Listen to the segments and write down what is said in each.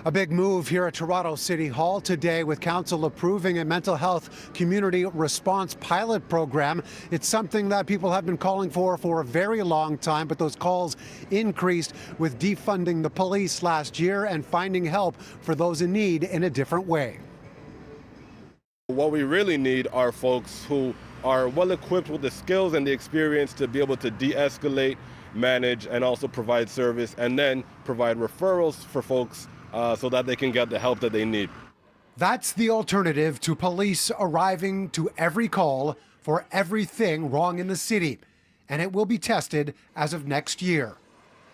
A big move here at Toronto City Hall today with Council approving a mental health community response pilot program. It's something that people have been calling for a very long time, but those calls increased with defunding the police last year and finding help for those in need in a different way. What we really need are folks who are well equipped with the skills and the experience to be able to de-escalate, manage, and also provide service, and then provide referrals for folks so that they can get the help that they need. That's the alternative to police arriving to every call for everything wrong in the city, and it will be tested as of next year.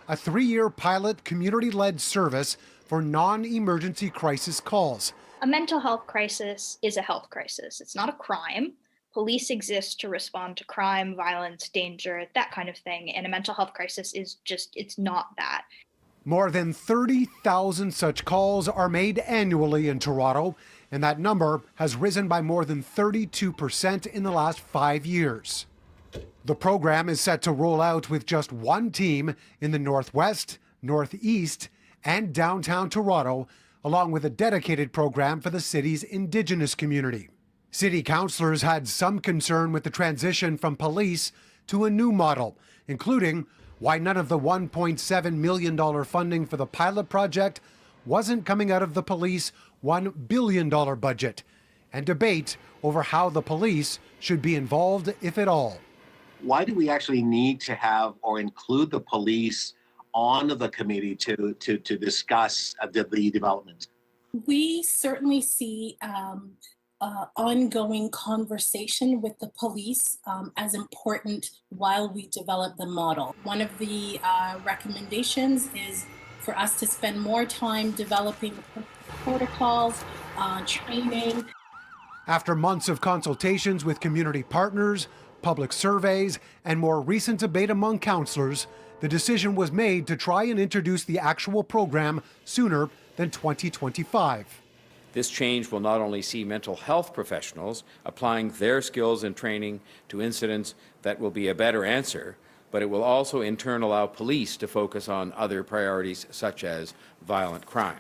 A 3-year pilot community-led service for non-emergency crisis calls. A mental health crisis is a health crisis. It's not a crime. Police exist to respond to crime, violence, danger, that kind of thing. And a mental health crisis is just, it's not that. More than 30,000 such calls are made annually in Toronto, and that number has risen by more than 32% in the last 5 years. The program is set to roll out with just one team in the Northwest, Northeast, and downtown Toronto, along with a dedicated program for the city's Indigenous community. City councillors had some concern with the transition from police to a new model, including why none of the $1.7 million funding for the pilot project wasn't coming out of the police $1 billion budget, and debate over how the police should be involved, if at all. Why do we actually need to have or include the police on the committee to discuss the development? We certainly see ongoing conversation with the police as important while we develop the model. One of the recommendations is for us to spend more time developing protocols, training. After months of consultations with community partners, public surveys, and more recent debate among councillors, the decision was made to try and introduce the actual program sooner than 2025. This change will not only see mental health professionals applying their skills and training to incidents that will be a better answer, but it will also in turn allow police to focus on other priorities such as violent crime.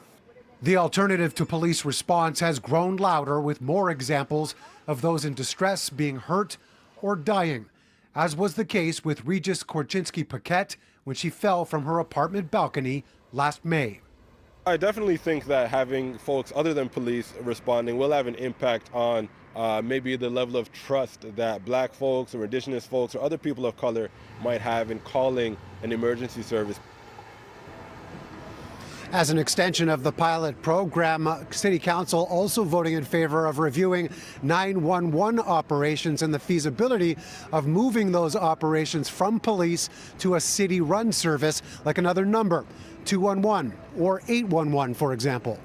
The alternative to police response has grown louder with more examples of those in distress being hurt or dying, as was the case with Regis Korchinski-Paquette when she fell from her apartment balcony last May. I definitely think that having folks other than police responding will have an impact on maybe the level of trust that Black folks or Indigenous folks or other people of color might have in calling an emergency service. As an extension of the pilot program, City Council also voting in favor of reviewing 911 operations and the feasibility of moving those operations from police to a city-run service like another number, 211 or 811, for example.